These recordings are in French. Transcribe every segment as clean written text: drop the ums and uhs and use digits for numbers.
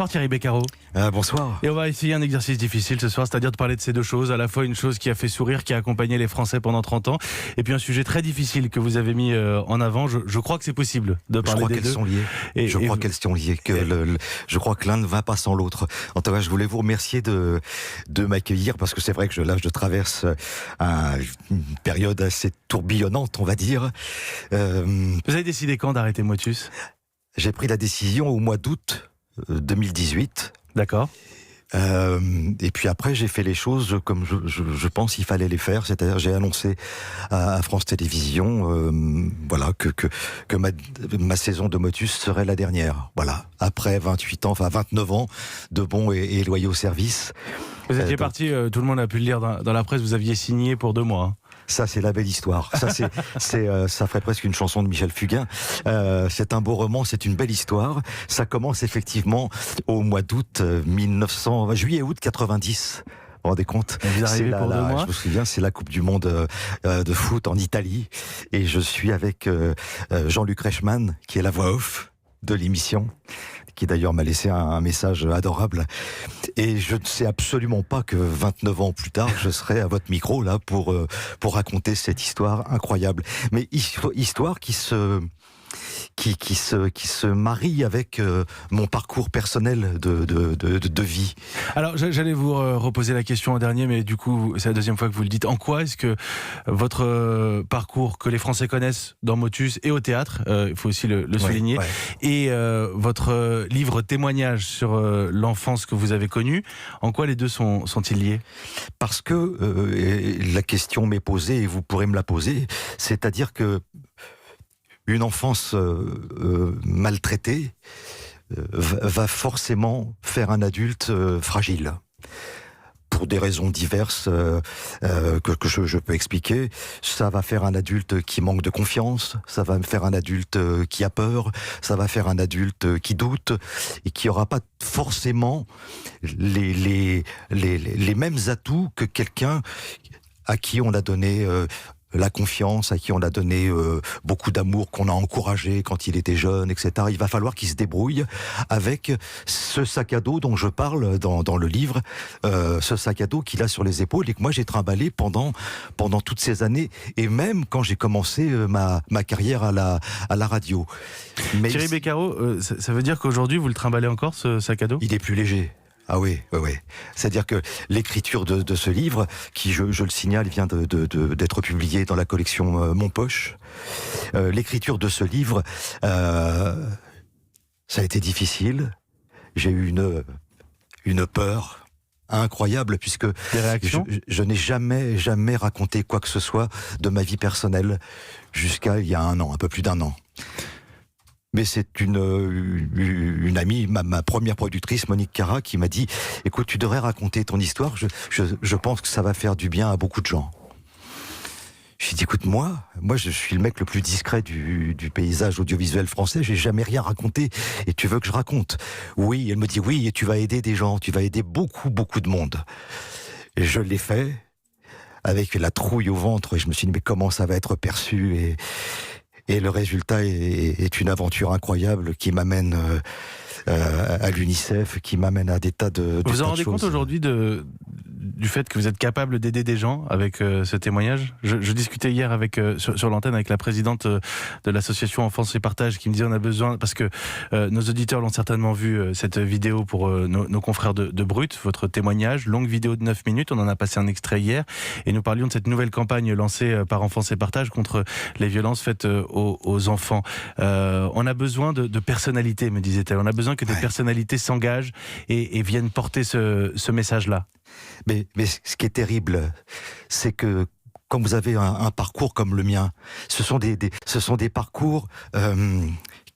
Bonsoir Thierry Beccaro. Bonsoir. Et on va essayer un exercice difficile ce soir, c'est-à-dire de parler de ces deux choses. À la fois une chose qui a fait sourire, qui a accompagné les Français pendant 30 ans, et puis un sujet très difficile que vous avez mis en avant. Je crois que c'est possible de parler des deux. Je crois qu'elles sont liées. Je crois que l'un ne va pas sans l'autre. En tout cas, je voulais vous remercier de m'accueillir, parce que c'est vrai que je traverse une période assez tourbillonnante, on va dire. Vous avez décidé quand d'arrêter Motus ? J'ai pris la décision au mois d'août 2018. D'accord. Et puis après, j'ai fait les choses comme je pense qu'il fallait les faire. C'est-à-dire, j'ai annoncé à France Télévisions, que ma saison de Motus serait la dernière. Voilà. Après 29 ans de bons et loyaux services. Vous étiez parti, tout le monde a pu le lire dans la presse, vous aviez signé pour 2 mois. Ça, c'est la belle histoire. Ça, ça ferait presque une chanson de Michel Fugain. C'est un beau roman, c'est une belle histoire. Ça commence effectivement au mois d'août juillet-août 90. Vous vous rendez compte ? Vous arrivez pour 2 mois. Je me souviens, c'est la Coupe du Monde de foot en Italie. Et je suis avec Jean-Luc Reichmann, qui est la voix off de l'émission, qui d'ailleurs m'a laissé un message adorable. Et je ne sais absolument pas que 29 ans plus tard, je serai à votre micro là pour raconter cette histoire incroyable. Mais histoire qui se marie avec mon parcours personnel de vie. Alors j'allais vous reposer la question en dernier, mais du coup c'est la deuxième fois que vous le dites. En quoi est-ce que votre parcours que les Français connaissent dans Motus et au théâtre, il faut aussi le souligner, et votre livre témoignage sur l'enfance que vous avez connue, en quoi les deux sont-ils liés ? Parce que la question m'est posée et vous pourrez me la poser, c'est-à-dire que une enfance maltraitée va forcément faire un adulte fragile. Pour des raisons diverses que je peux expliquer, ça va faire un adulte qui manque de confiance, ça va faire un adulte qui a peur, ça va faire un adulte qui doute et qui n'aura pas forcément les mêmes atouts que quelqu'un à qui on a donné la confiance, à qui on a donné beaucoup d'amour, qu'on a encouragé quand il était jeune, etc. Il va falloir qu'il se débrouille avec ce sac à dos dont je parle dans le livre, ce sac à dos qu'il a sur les épaules et que moi j'ai trimballé pendant toutes ces années, et même quand j'ai commencé ma carrière à la radio. Mais Thierry Beccaro, ça veut dire qu'aujourd'hui vous le trimballez encore, ce sac à dos ? Il est plus léger. Ah oui. C'est-à-dire que l'écriture de ce livre, qui, je le signale, vient d'être publié dans la collection Mon Poche. L'écriture de ce livre, ça a été difficile. J'ai eu une peur incroyable, puisque je n'ai jamais raconté quoi que ce soit de ma vie personnelle jusqu'à il y a 1 an, un peu plus d'1 an. Mais c'est une amie, ma première productrice, Monique Cara, qui m'a dit « Écoute, tu devrais raconter ton histoire, je pense que ça va faire du bien à beaucoup de gens. » J'ai dit « Écoute, moi je suis le mec le plus discret du paysage audiovisuel français, j'ai jamais rien raconté, et tu veux que je raconte ?» Oui, elle me dit « Oui, et tu vas aider des gens, tu vas aider beaucoup de monde. » Et je l'ai fait, avec la trouille au ventre, et je me suis dit « Mais comment ça va être perçu ?» Et le résultat est une aventure incroyable qui m'amène à l'UNICEF, qui m'amène à des tas de Vous vous en rendez compte aujourd'hui du fait que vous êtes capable d'aider des gens avec ce témoignage ? Je discutais hier sur l'antenne avec la présidente de l'association Enfance et Partage, qui me disait on a besoin, parce que nos auditeurs l'ont certainement vu, cette vidéo pour nos confrères de Brut, votre témoignage, longue vidéo de 9 minutes, on en a passé un extrait hier, et nous parlions de cette nouvelle campagne lancée par Enfance et Partage contre les violences faites aux enfants. On a besoin de personnalités, me disait-elle, on a besoin que des personnalités s'engagent et viennent porter ce message-là. Mais ce qui est terrible, c'est que quand vous avez un parcours comme le mien, ce sont des parcours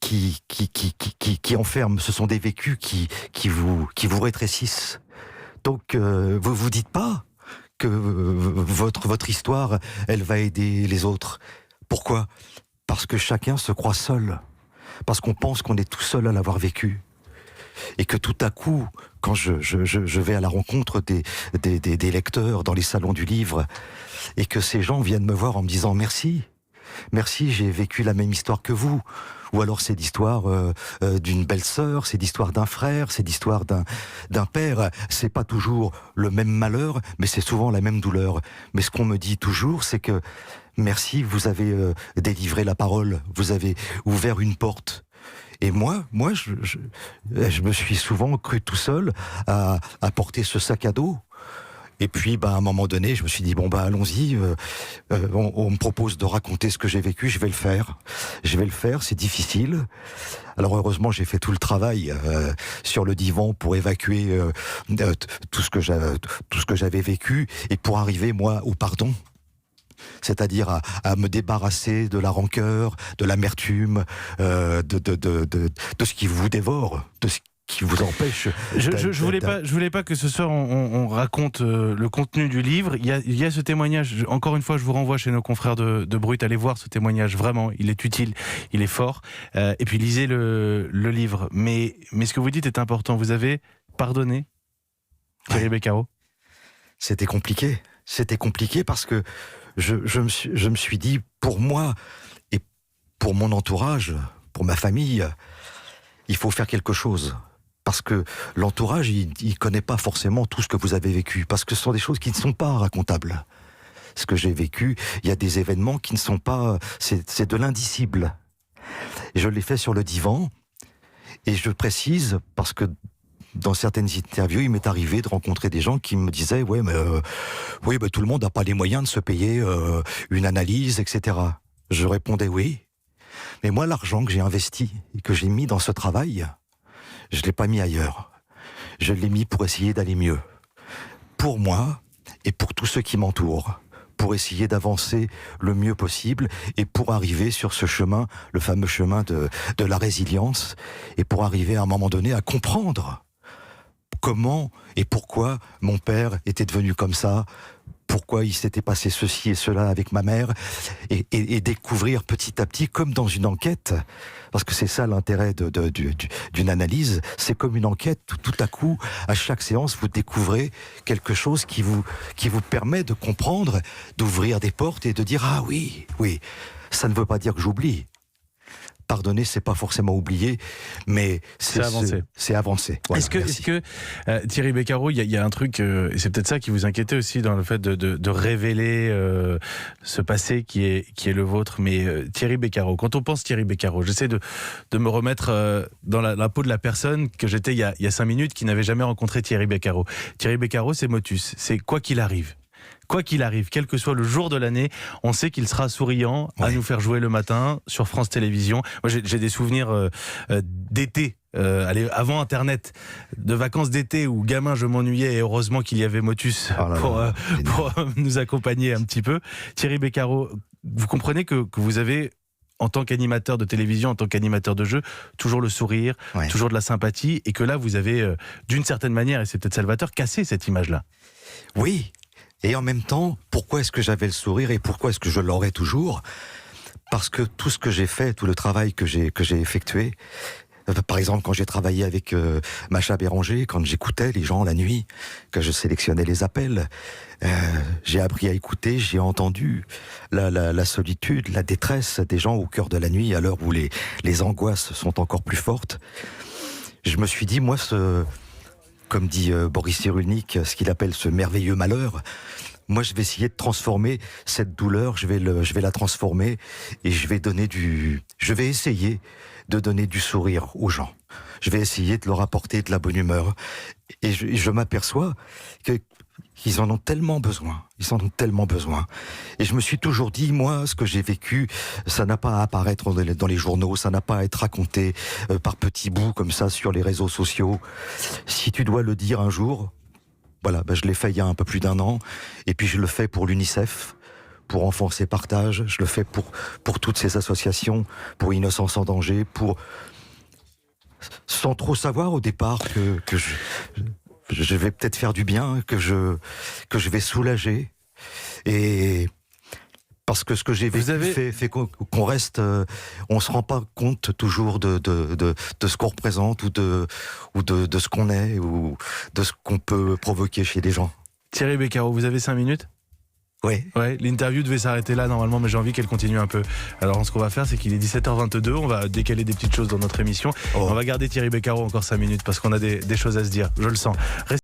qui enferment, ce sont des vécus qui vous rétrécissent. Donc vous vous dites pas que votre histoire, elle va aider les autres. Pourquoi ? Parce que chacun se croit seul. Parce qu'on pense qu'on est tout seul à l'avoir vécu. Et que tout à coup, quand je vais à la rencontre des lecteurs dans les salons du livre, et que ces gens viennent me voir en me disant merci, Merci, j'ai vécu la même histoire que vous. Ou alors c'est l'histoire d'une belle-sœur, c'est l'histoire d'un frère, c'est l'histoire d'un père. C'est pas toujours le même malheur, mais c'est souvent la même douleur. Mais ce qu'on me dit toujours, c'est que merci, vous avez délivré la parole, vous avez ouvert une porte. Et moi, je me suis souvent cru tout seul à porter ce sac à dos. Et puis, à un moment donné, je me suis dit, allons-y, on me propose de raconter ce que j'ai vécu, je vais le faire. Je vais le faire, c'est difficile. Alors heureusement, j'ai fait tout le travail sur le divan pour évacuer tout ce que j'avais vécu et pour arriver, moi, au pardon. C'est-à-dire à me débarrasser de la rancœur, de l'amertume, de ce qui vous dévore, de ce qui vous empêche. Je voulais pas que ce soir on raconte le contenu du livre. Il y a ce témoignage. Encore une fois, je vous renvoie chez nos confrères de Brut. Allez voir ce témoignage. Vraiment, il est utile, il est fort. Et puis lisez le livre. Mais ce que vous dites est important. Vous avez pardonné Thierry Beccaro? C'était compliqué. C'était compliqué parce que je me suis dit, pour moi et pour mon entourage, pour ma famille, il faut faire quelque chose. Parce que l'entourage, il connaît pas forcément tout ce que vous avez vécu. Parce que ce sont des choses qui ne sont pas racontables. Ce que j'ai vécu, il y a des événements qui ne sont pas... C'est de l'indicible. Et je l'ai fait sur le divan. Et je précise, parce que dans certaines interviews, il m'est arrivé de rencontrer des gens qui me disaient « oui, tout le monde n'a pas les moyens de se payer une analyse, etc. » Je répondais « oui. Mais moi, l'argent que j'ai investi et que j'ai mis dans ce travail... je ne l'ai pas mis ailleurs. Je l'ai mis pour essayer d'aller mieux. Pour moi et pour tous ceux qui m'entourent. Pour essayer d'avancer le mieux possible et pour arriver sur ce chemin, le fameux chemin de la résilience, et pour arriver à un moment donné à comprendre comment et pourquoi mon père était devenu comme ça, pourquoi il s'était passé ceci et cela avec ma mère, et découvrir petit à petit, comme dans une enquête, parce que c'est ça l'intérêt d'une analyse, c'est comme une enquête, tout à coup, à chaque séance, vous découvrez quelque chose qui vous permet de comprendre, d'ouvrir des portes et de dire « ah oui, ça ne veut pas dire que j'oublie ». Pardonner, c'est pas forcément oublier, mais c'est avancer. Voilà, est-ce que Thierry Beccaro, il y a un truc, et c'est peut-être ça qui vous inquiétait aussi dans le fait de révéler ce passé qui est le vôtre. Mais Thierry Beccaro, quand on pense Thierry Beccaro, j'essaie de me remettre dans la peau de la personne que j'étais il y a 5 minutes, qui n'avait jamais rencontré Thierry Beccaro. Thierry Beccaro, c'est Motus, c'est quoi qu'il arrive. Quoi qu'il arrive, quel que soit le jour de l'année, on sait qu'il sera souriant à nous faire jouer le matin sur France Télévisions. Moi, j'ai des souvenirs d'été, avant Internet, de vacances d'été où gamin je m'ennuyais et heureusement qu'il y avait Motus pour nous accompagner un petit peu. Thierry Beccaro, vous comprenez que vous avez, en tant qu'animateur de télévision, en tant qu'animateur de jeu, toujours le sourire, toujours de la sympathie, et que là vous avez, d'une certaine manière, et c'est peut-être salvateur, cassé cette image-là. Oui. Et en même temps, pourquoi est-ce que j'avais le sourire et pourquoi est-ce que je l'aurais toujours? Parce que tout ce que j'ai fait, tout le travail que j'ai effectué, par exemple quand j'ai travaillé avec Macha Béranger, quand j'écoutais les gens la nuit, que je sélectionnais les appels, j'ai appris à écouter, j'ai entendu la solitude, la détresse des gens au cœur de la nuit, à l'heure où les angoisses sont encore plus fortes. Je me suis dit, moi, comme dit Boris Cyrulnik, ce qu'il appelle ce merveilleux malheur, moi je vais essayer de transformer cette douleur, je vais la transformer et je vais essayer de donner du sourire aux gens. Je vais essayer de leur apporter de la bonne humeur. Et je m'aperçois qu'ils en ont tellement besoin. Ils en ont tellement besoin. Et je me suis toujours dit, moi, ce que j'ai vécu, ça n'a pas à apparaître dans les journaux, ça n'a pas à être raconté par petits bouts comme ça sur les réseaux sociaux. Si tu dois le dire un jour, voilà, je l'ai fait il y a un peu plus d'1 an, et puis je le fais pour l'UNICEF, pour Enfance et Partage, je le fais pour toutes ces associations, pour Innocence en danger, sans trop savoir au départ que je vais peut-être faire du bien, que je vais soulager, et parce que ce que j'ai vécu fait qu'on reste, on se rend pas compte toujours de ce qu'on représente ou de ce qu'on est ou de ce qu'on peut provoquer chez les gens. Thierry Beccaro, vous avez 5 minutes? Ouais. Ouais, l'interview devait s'arrêter là normalement, mais j'ai envie qu'elle continue un peu. Alors ce qu'on va faire, c'est qu'il est 17h22, on va décaler des petites choses dans notre émission. Oh. On va garder Thierry Beccaro encore 5 minutes parce qu'on a des choses à se dire, je le sens.